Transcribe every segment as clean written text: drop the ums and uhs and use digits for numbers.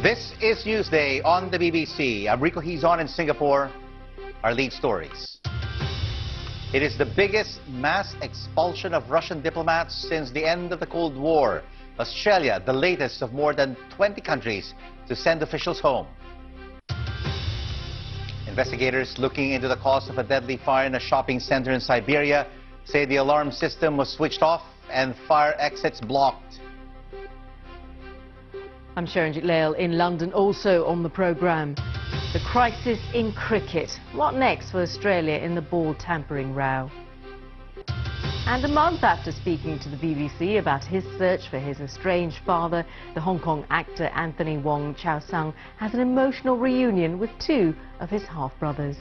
This is Newsday on the BBC. I'm Rico Hizon in Singapore. Our lead stories. It is the biggest mass expulsion of Russian diplomats since the end of the Cold War. Australia, the latest of more than 20 countries to send officials home. Investigators looking into the cause of a deadly fire in a shopping center in Siberia say the alarm system was switched off and fire exits blocked. I'm Sharonjit Lail in London, also on the programme. The crisis in cricket. What next for Australia in the ball tampering row? And a month after speaking to the BBC about his search for his estranged father, the Hong Kong actor Anthony Wong Chow-Sung has an emotional reunion with two of his half-brothers.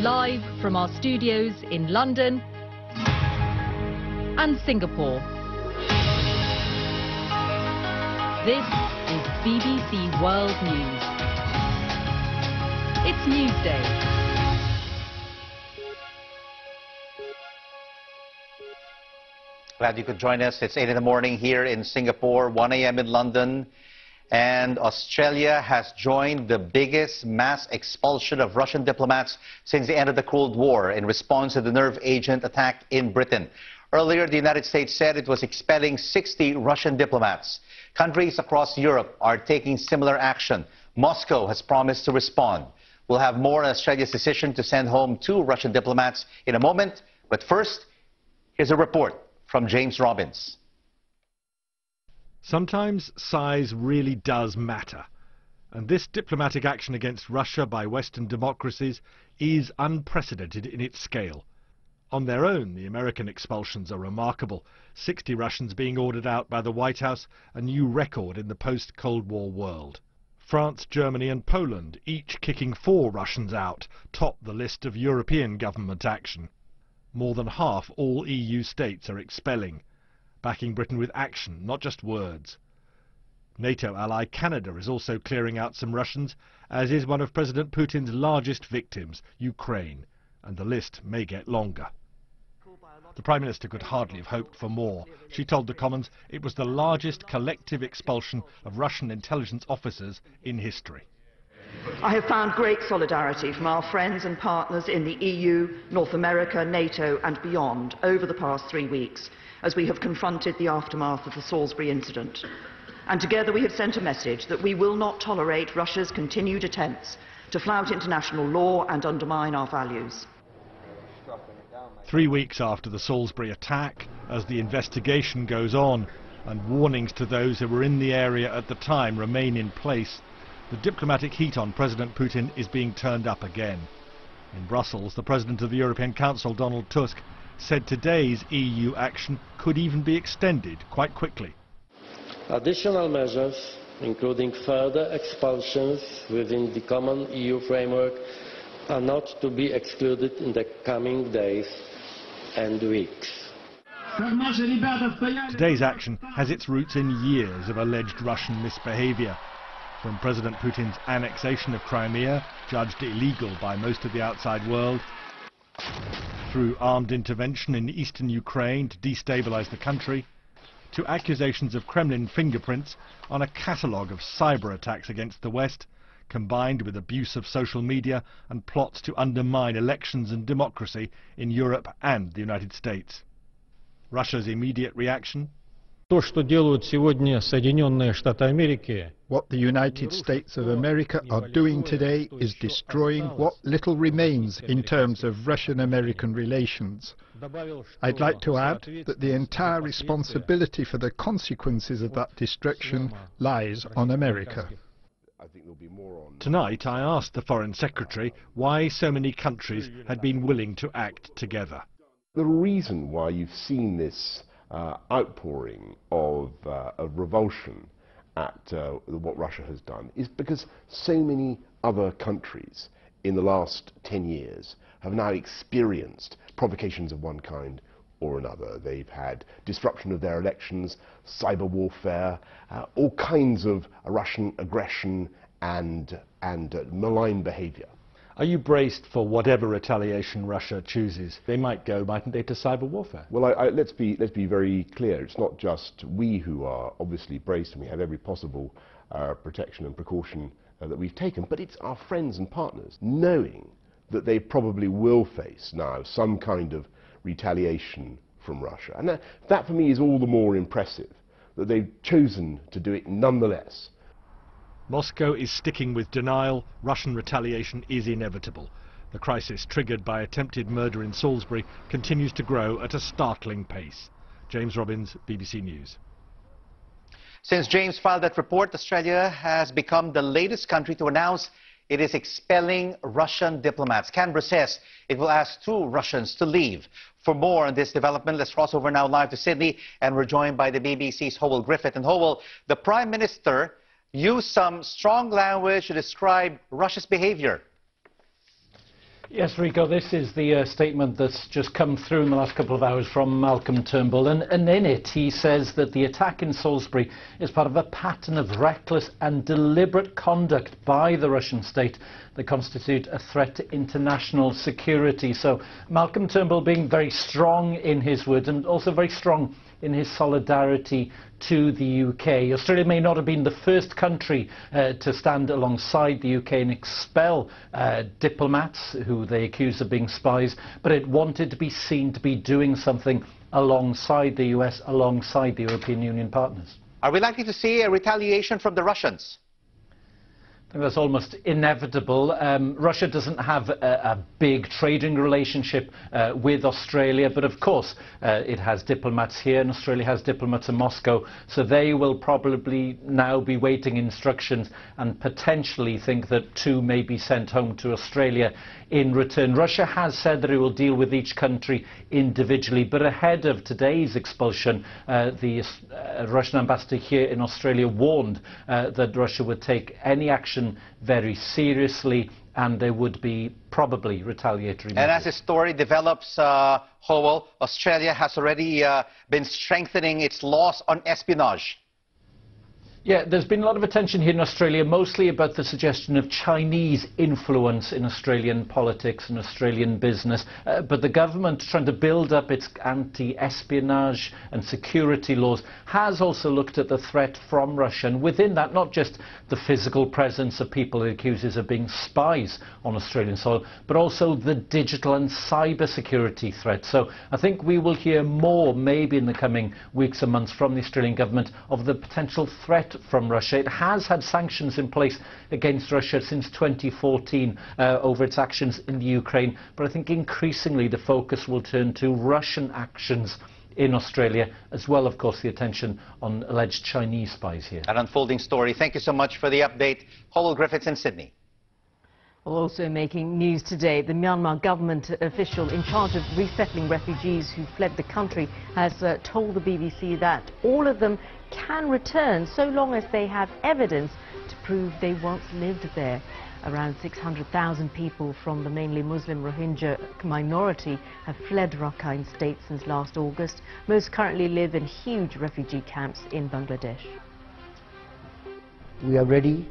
Live from our studios in London and Singapore. This is BBC World News. It's Newsday. Glad you could join us. It's 8 in the morning here in Singapore, 1 a.m. in London. And Australia has joined the biggest mass expulsion of Russian diplomats since the end of the Cold War in response to the nerve agent attack in Britain. Earlier, the United States said it was expelling 60 Russian diplomats. Countries across Europe are taking similar action. Moscow has promised to respond. We'll have more on Australia's decision to send home 2 Russian diplomats in a moment. But first, here's a report from James Robbins. Sometimes size really does matter. And this diplomatic action against Russia by Western democracies is unprecedented in its scale. On their own, the American expulsions are remarkable. 60 Russians being ordered out by the White House, a new record in the post-Cold War world. France, Germany and Poland, each kicking 4 Russians out, top the list of European government action. More than half all EU states are expelling, backing Britain with action, not just words. NATO ally Canada is also clearing out some Russians, as is one of President Putin's largest victims, Ukraine, and the list may get longer. The Prime Minister could hardly have hoped for more. She told the Commons it was the largest collective expulsion of Russian intelligence officers in history. I have found great solidarity from our friends and partners in the EU, North America, NATO and beyond over the past 3 weeks as we have confronted the aftermath of the Salisbury incident. And together we have sent a message that we will not tolerate Russia's continued attempts to flout international law and undermine our values. 3 weeks after the Salisbury attack, as the investigation goes on and warnings to those who were in the area at the time remain in place, the diplomatic heat on President Putin is being turned up again. In Brussels, the President of the European Council, Donald Tusk, said today's EU action could even be extended quite quickly. Additional measures, including further expulsions within the common EU framework, are not to be excluded in the coming days and weeks. Today's action has its roots in years of alleged Russian misbehavior. From President Putin's annexation of Crimea, judged illegal by most of the outside world, through armed intervention in eastern Ukraine to destabilize the country, to accusations of Kremlin fingerprints on a catalogue of cyber attacks against the West, combined with abuse of social media and plots to undermine elections and democracy in Europe and the United States. Russia's immediate reaction? What the United States of America are doing today is destroying what little remains in terms of Russian-American relations. I'd like to add that the entire responsibility for the consequences of that destruction lies on America. Tonight I asked the Foreign Secretary why so many countries had been willing to act together. The reason why you've seen this outpouring of revulsion at what Russia has done is because so many other countries in the last 10 years have now experienced provocations of one kind or another. They've had disruption of their elections, cyber warfare, all kinds of Russian aggression and malign behavior. Are you braced for whatever retaliation Russia chooses? They might go, mightn't they, to cyber warfare? Well, let's be very clear. It's not just we who are obviously braced, and we have every possible protection and precaution that we've taken, but it's our friends and partners, knowing that they probably will face now some kind of retaliation from Russia. And that for me is all the more impressive, that they've chosen to do it nonetheless. Moscow is sticking with denial. Russian retaliation is inevitable. The crisis triggered by attempted murder in Salisbury continues to grow at a startling pace. James Robbins, BBC News. Since James filed that report, Australia has become the latest country to announce it is expelling Russian diplomats. Canberra says it will ask 2 Russians to leave. For more on this development, let's cross over now live to Sydney, and we're joined by the BBC's Howell Griffith. And Howell, the Prime Minister used some strong language to describe Russia's behavior. Yes, Rico, this is the statement that's just come through in the last couple of hours from Malcolm Turnbull, and in it he says that the attack in Salisbury is part of a pattern of reckless and deliberate conduct by the Russian state that constitute a threat to international security. So Malcolm Turnbull being very strong in his words and also very strong in his solidarity to the UK. Australia may not have been the first country to stand alongside the UK and expel diplomats who they accuse of being spies, but it wanted to be seen to be doing something alongside the US, alongside the European Union partners. Are we likely to see a retaliation from the Russians? I think that's almost inevitable. Russia doesn't have a big trading relationship with Australia, but of course it has diplomats here, and Australia has diplomats in Moscow, so they will probably now be waiting instructions and potentially think that 2 may be sent home to Australia in return. Russia has said that it will deal with each country individually, but ahead of today's expulsion, the Russian ambassador here in Australia warned that Russia would take any action very seriously, and there would be probably retaliatory measures. And as the story develops, Howell, Australia has already been strengthening its laws on espionage. Yeah, there's been a lot of attention here in Australia, mostly about the suggestion of Chinese influence in Australian politics and Australian business. But the government, trying to build up its anti-espionage and security laws, has also looked at the threat from Russia. And within that, not just the physical presence of people it accuses of being spies on Australian soil, but also the digital and cyber security threat. So I think we will hear more, maybe in the coming weeks and months, from the Australian government of the potential threat from Russia. It has had sanctions in place against Russia since 2014 over its actions in the Ukraine, but I think increasingly the focus will turn to Russian actions in Australia, as well, of course, the attention on alleged Chinese spies here. An unfolding story. Thank you so much for the update. Howell Griffiths in Sydney. Well, also making news today, the Myanmar government official in charge of resettling refugees who fled the country has told the BBC that all of them can return so long as they have evidence to prove they once lived there. Around 600,000 people from the mainly Muslim Rohingya minority have fled Rakhine State since last August. Most currently live in huge refugee camps in Bangladesh. We are ready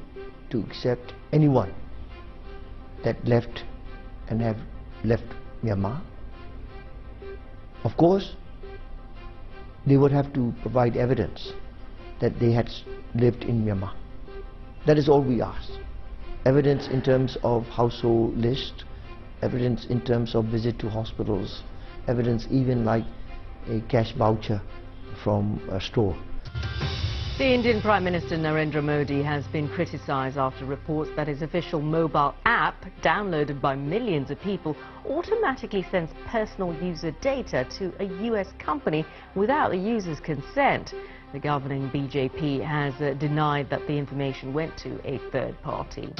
to accept anyone that left and have left Myanmar. Of course, they would have to provide evidence that they had lived in Myanmar. That is all we ask. Evidence in terms of household list, evidence in terms of visit to hospitals, evidence even like a cash voucher from a store. The Indian Prime Minister Narendra Modi has been criticised after reports that his official mobile app, downloaded by millions of people, automatically sends personal user data to a US company without the user's consent. The governing BJP has denied that the information went to a third party.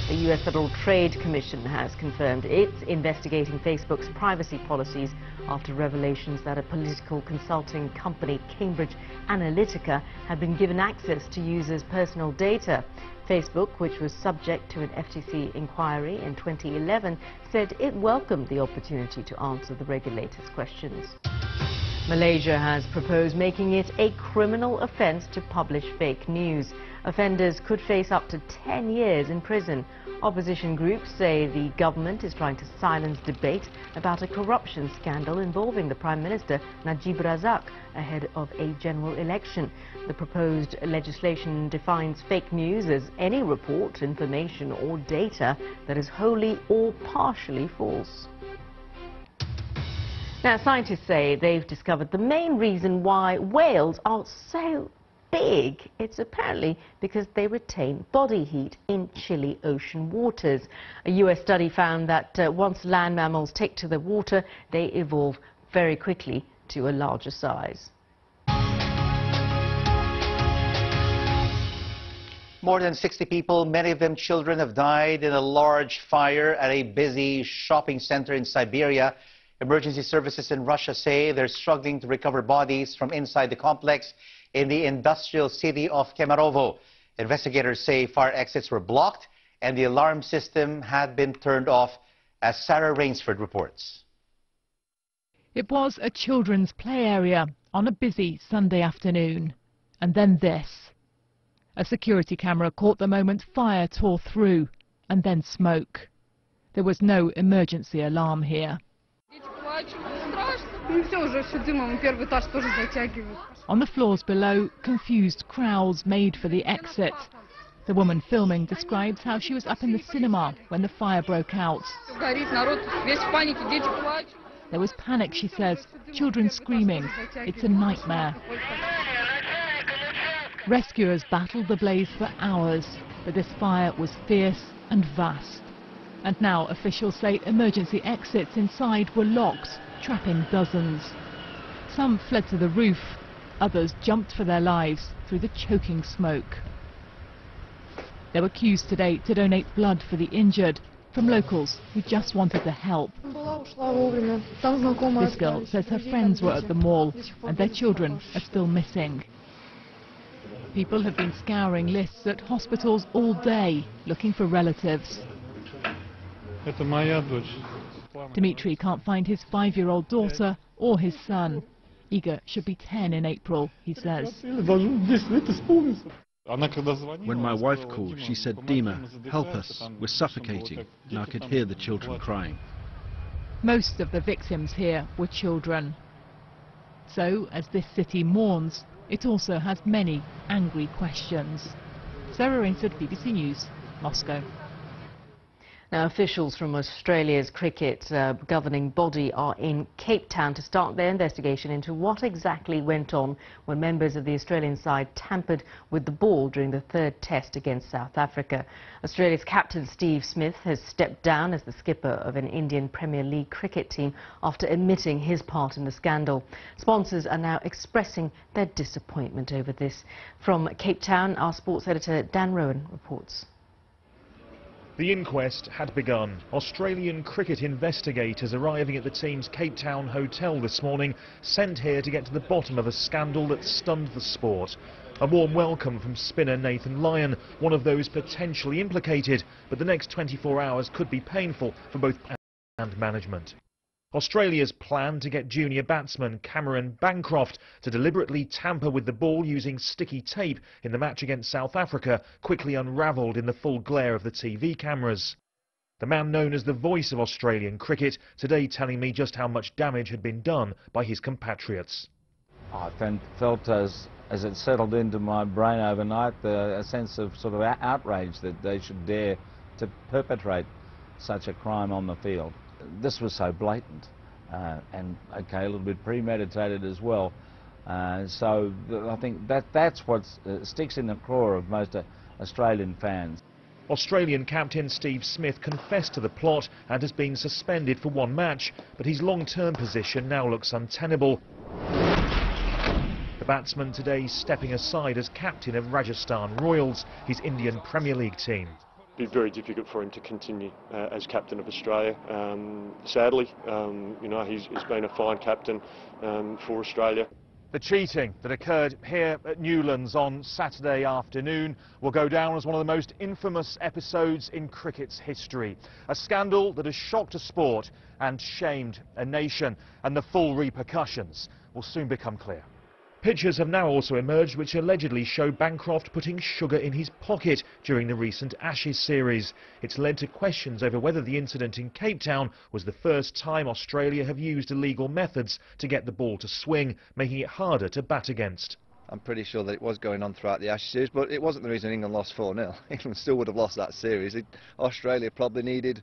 The US Federal Trade Commission has confirmed it's investigating Facebook's privacy policies after revelations that a political consulting company, Cambridge Analytica, had been given access to users' personal data. Facebook, which was subject to an FTC inquiry in 2011, said it welcomed the opportunity to answer the regulator's questions. Malaysia has proposed making it a criminal offence to publish fake news. Offenders could face up to 10 years in prison. Opposition groups say the government is trying to silence debate about a corruption scandal involving the Prime Minister Najib Razak ahead of a general election. The proposed legislation defines fake news as any report, information or data that is wholly or partially false. Now, scientists say they've discovered the main reason why whales are so big. It's apparently because they retain body heat in chilly ocean waters. A US study found that once land mammals take to the water, they evolve very quickly to a larger size. More than 60 people, many of them children, have died in a large fire at a busy shopping center in Siberia. Emergency services in Russia say they're struggling to recover bodies from inside the complex in the industrial city of Kemerovo. Investigators say fire exits were blocked and the alarm system had been turned off, as Sarah Rainsford reports. It was a children's play area on a busy Sunday afternoon. And then this. A security camera caught the moment fire tore through, and then smoke. There was no emergency alarm here. On the floors below, confused crowds made for the exit. The woman filming describes how she was up in the cinema when the fire broke out. There was panic, she says, children screaming. It's a nightmare. Rescuers battled the blaze for hours, but this fire was fierce and vast. And now officials say emergency exits inside were locked, trapping dozens. Some fled to the roof, others jumped for their lives through the choking smoke. There were queues today to donate blood for the injured from locals who just wanted the help. This girl says her friends were at the mall and their children are still missing. People have been scouring lists at hospitals all day looking for relatives. Dmitry can't find his 5-year-old daughter or his son. Igor should be 10 in April, he says. When my wife called, she said, "Dima, help us, we're suffocating," and I could hear the children crying. Most of the victims here were children. So, as this city mourns, it also has many angry questions. Sarah Rainsford, BBC News, Moscow. Now, officials from Australia's cricket governing body are in Cape Town to start their investigation into what exactly went on when members of the Australian side tampered with the ball during the third test against South Africa. Australia's captain Steve Smith has stepped down as the skipper of an Indian Premier League cricket team after admitting his part in the scandal. Sponsors are now expressing their disappointment over this. From Cape Town, our sports editor Dan Rowan reports. The inquest had begun. Australian cricket investigators arriving at the team's Cape Town hotel this morning, sent here to get to the bottom of a scandal that stunned the sport. A warm welcome from spinner Nathan Lyon, one of those potentially implicated, but the next 24 hours could be painful for both and management. Australia's plan to get junior batsman Cameron Bancroft to deliberately tamper with the ball using sticky tape in the match against South Africa quickly unravelled in the full glare of the TV cameras. The man known as the voice of Australian cricket today telling me just how much damage had been done by his compatriots. I felt as it settled into my brain overnight, a sense of sort of outrage that they should dare to perpetrate such a crime on the field. This was so blatant and, okay, a little bit premeditated as well. So I think that's what sticks in the craw of most Australian fans. Australian captain Steve Smith confessed to the plot and has been suspended for one match, but his long-term position now looks untenable. The batsman today stepping aside as captain of Rajasthan Royals, his Indian Premier League team. Be very difficult for him to continue as captain of Australia. Sadly, you know, he's been a fine captain for Australia. The cheating that occurred here at Newlands on Saturday afternoon will go down as one of the most infamous episodes in cricket's history. A scandal that has shocked a sport and shamed a nation, and the full repercussions will soon become clear. Pictures have now also emerged which allegedly show Bancroft putting sugar in his pocket during the recent Ashes series. It's led to questions over whether the incident in Cape Town was the first time Australia have used illegal methods to get the ball to swing, making it harder to bat against. I'm pretty sure that it was going on throughout the Ashes series, but it wasn't the reason England lost 4-0. England still would have lost that series. Australia probably needed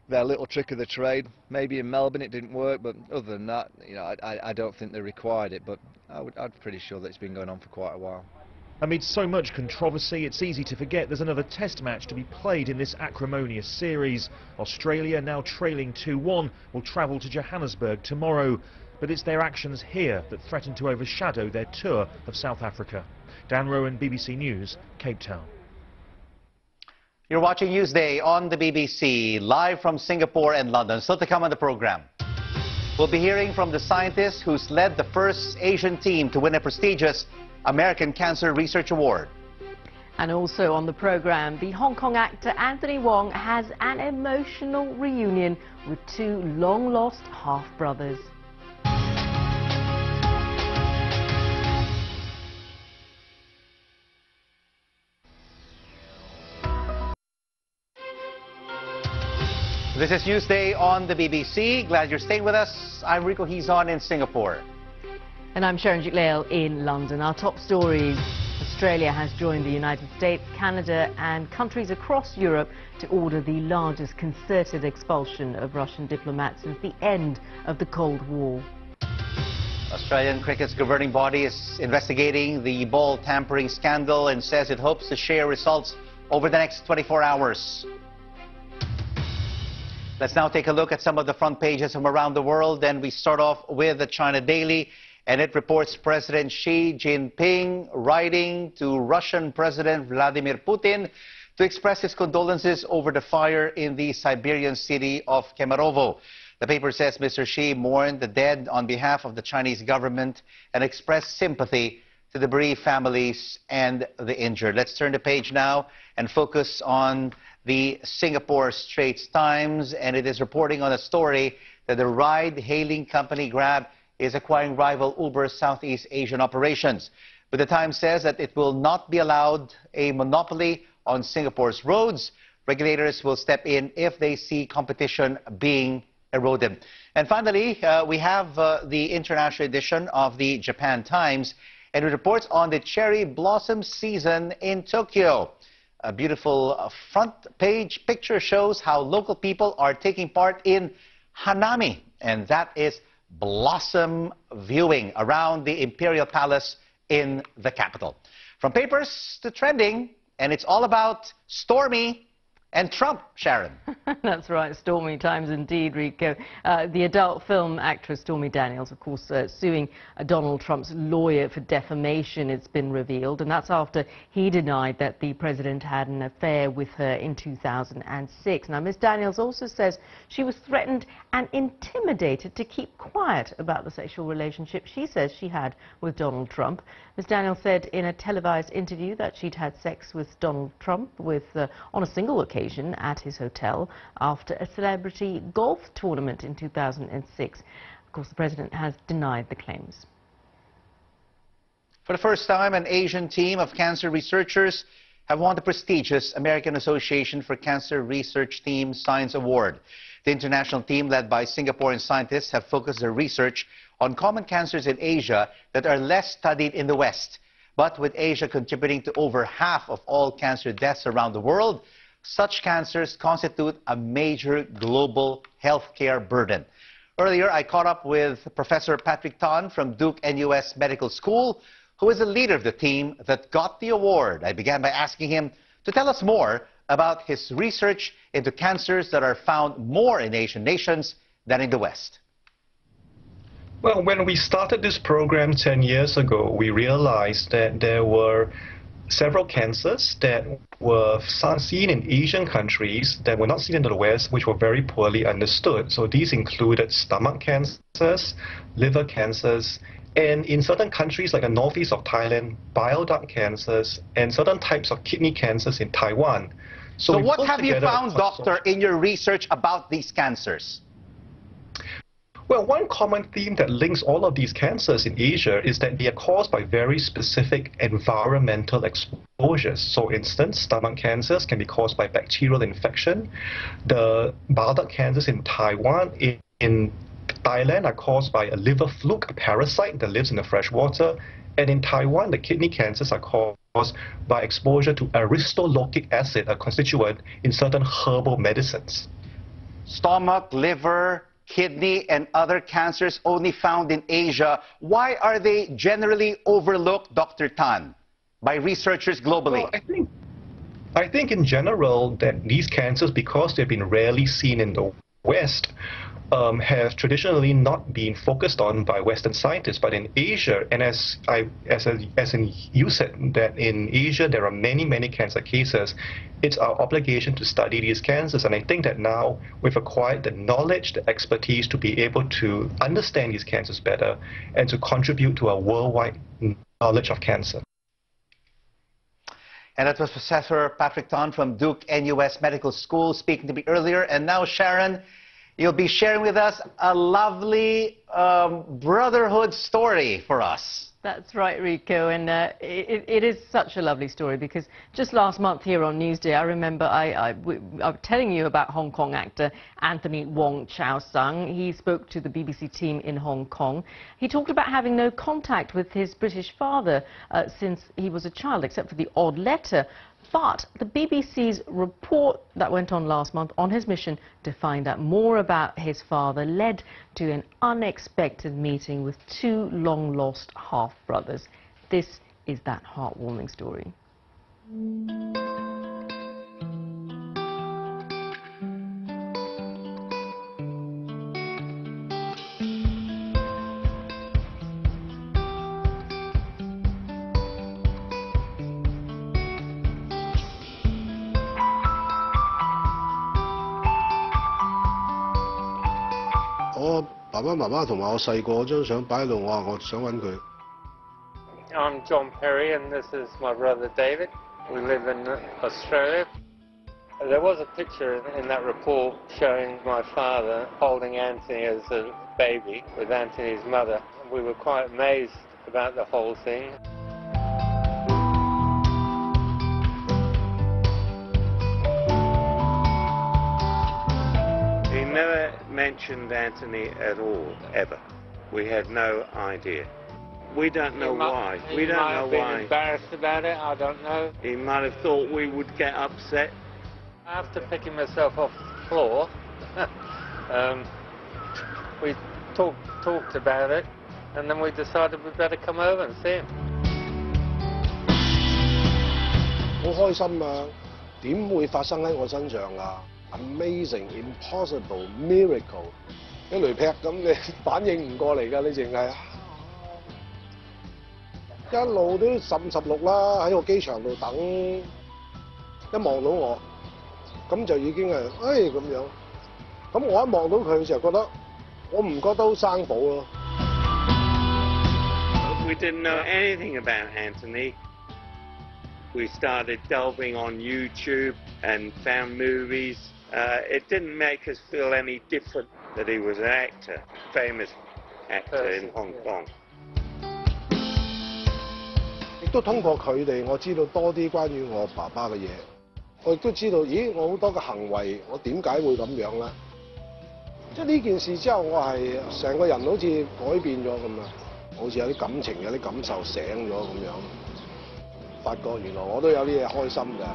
their little trick of the trade. Maybe in Melbourne it didn't work, but other than that, you know, I don't think they required it, but I'm pretty sure that it's been going on for quite a while. Amid so much controversy, it's easy to forget there's another test match to be played in this acrimonious series. Australia, now trailing 2-1, will travel to Johannesburg tomorrow, but it's their actions here that threaten to overshadow their tour of South Africa. Dan Rowan, BBC News, Cape Town. You're watching Newsday on the BBC, live from Singapore and London. Still to come on the program, we'll be hearing from the scientist who's led the first Asian team to win a prestigious American Cancer Research Award. And also on the program, the Hong Kong actor Anthony Wong has an emotional reunion with two long-lost half-brothers. This is Newsday on the BBC. Glad you're staying with us. I'm Rico Hizon in Singapore. And I'm Sharon Jiklail in London. Our top stories: Australia has joined the United States, Canada and countries across Europe to order the largest concerted expulsion of Russian diplomats since the end of the Cold War. Australian cricket's governing body is investigating the ball tampering scandal and says it hopes to share results over the next 24 hours. Let's now take a look at some of the front pages from around the world, and we start off with the China Daily, and it reports President Xi Jinping writing to Russian President Vladimir Putin to express his condolences over the fire in the Siberian city of Kemerovo. The paper says Mr. Xi mourned the dead on behalf of the Chinese government and expressed sympathy to the bereaved families and the injured. Let's turn the page now and focus on the Singapore Straits Times, and it is reporting on a story that the ride-hailing company Grab is acquiring rival Uber's Southeast Asian operations. But the Times says that it will not be allowed a monopoly on Singapore's roads. Regulators will step in if they see competition being eroded. And finally, we have the international edition of the Japan Times, and it reports on the cherry blossom season in Tokyo. A beautiful front page picture shows how local people are taking part in Hanami, and that is blossom viewing around the Imperial Palace in the capital. From papers to trending, and it's all about Stormy and Trump, Sharon. That's right, stormy times indeed, Rico. The adult film actress Stormy Daniels, of course, suing Donald Trump's lawyer for defamation, it's been revealed, and that's after he denied that the president had an affair with her in 2006. Now, Ms. Daniels also says she was threatened and intimidated to keep quiet about the sexual relationship she says she had with Donald Trump. Ms. Daniels said in a televised interview that she'd had sex with Donald Trump on a single occasion at his hotel after a celebrity golf tournament in 2006. Of course, the president has denied the claims. For the first time, an Asian team of cancer researchers have won the prestigious American Association for Cancer Research Team Science Award. The international team, led by Singaporean scientists, have focused their research on common cancers in Asia that are less studied in the West. But with Asia contributing to over half of all cancer deaths around the world, such cancers constitute a major global healthcare burden. Earlier, I caught up with Professor Patrick Tan from Duke NUS Medical School, who is the leader of the team that got the award. I began by asking him to tell us more about his research into cancers that are found more in Asian nations than in the West. Well, when we started this program 10 years ago, we realized that there were several cancers that were seen in Asian countries that were not seen in the West, which were very poorly understood. So these included stomach cancers, liver cancers, And in certain countries like the northeast of Thailand, bile duct cancers and certain types of kidney cancers in Taiwan. So we what put have you together a found, doctor, in your research about these cancers? Well, one common theme that links all of these cancers in Asia is that they are caused by very specific environmental exposures. So, for instance, stomach cancers can be caused by bacterial infection. The bile duct cancers in Taiwan, in Thailand, are caused by a liver fluke, a parasite that lives in the fresh water. And in Taiwan, the kidney cancers are caused by exposure to aristolochic acid, a constituent in certain herbal medicines. Stomach, liver, kidney, and other cancers only found in Asia. Why are they generally overlooked, Dr. Tan, by researchers globally? Well, I think in general that these cancers, because they've been rarely seen in the West, have traditionally not been focused on by Western scientists. But in Asia, and as you said, that in Asia there are many cancer cases, it's our obligation to study these cancers. And I think that now we've acquired the knowledge, the expertise to be able to understand these cancers better and to contribute to a worldwide knowledge of cancer. And that was Professor Patrick Tan from Duke NUS Medical School speaking to me earlier. And now, Sharon, you'll be sharing with us a lovely brotherhood story for us. That's right, Rico, and it is such a lovely story because just last month here on Newsday, I remember I was telling you about Hong Kong actor Anthony Wong Chow Sung. He spoke to the BBC team in Hong Kong. He talked about having no contact with his British father since he was a child, except for the odd letter. But the BBC's report that went on last month on his mission to find out more about his father led to an unexpected meeting with two long-lost half-brothers. This is that heartwarming story. 我爸爸媽媽同埋我細個嗰張相擺喺度，我話我想揾佢。I'm John Perry and this is my brother David. We live in Australia. There was a picture in that report showing my father holding Anthony as a baby with Anthony's mother. We were quite amazed about the whole thing. He never mentioned Anthony at all, ever. We had no idea. We don't know why. We don't know why. He might have been embarrassed about it, I don't know. He might have thought we would get upset. After picking myself off the floor, we talked about it, and then we decided we'd better come over and see him. 好開心啊！點會發生喺我身上啊 ？Amazing, impossible, miracle！ 一雷劈咁，你反應唔過嚟㗎，你淨係一路都15、16啦，喺個機場度等，一望到我，咁就已經係咁樣。咁我一望到佢就覺得，我唔覺得好生保咯。We didn't know anything about Anthony. We started delving on YouTube and found movies. It didn't make us feel any different that he was an actor, famous actor in Hong Kong. 亦都通過佢哋，我知道多啲關於我爸爸嘅嘢。我亦都知道，咦，我好多嘅行為，我點解會咁樣咧？即係呢件事之後，我係成個人好似改變咗咁啊，好似有啲感情、有啲感受醒咗咁樣，發覺原來我都有啲嘢開心嘅。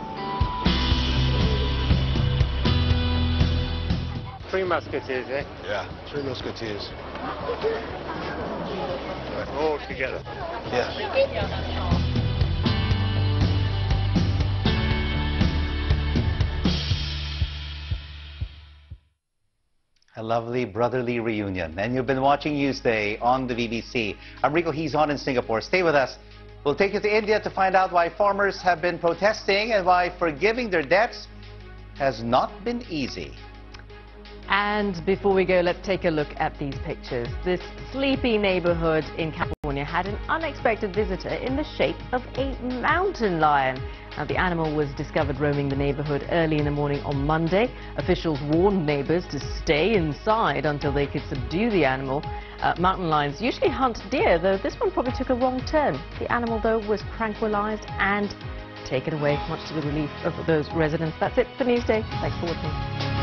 Three Musketeers, eh? Yeah, Three Musketeers. All together. Yeah. A lovely brotherly reunion. And you've been watching Newsday on the BBC. I'm Rico, he's on in Singapore. Stay with us. We'll take you to India to find out why farmers have been protesting and why forgiving their debts has not been easy. And before we go, let's take a look at these pictures. This sleepy neighborhood in California had an unexpected visitor in the shape of a mountain lion. Now, the animal was discovered roaming the neighborhood early in the morning on Monday. Officials warned neighbors to stay inside until they could subdue the animal. Mountain lions usually hunt deer, though this one probably took a wrong turn. The animal, though, was tranquilized and taken away, much to the relief of those residents. That's it for Newsday. Thanks for watching.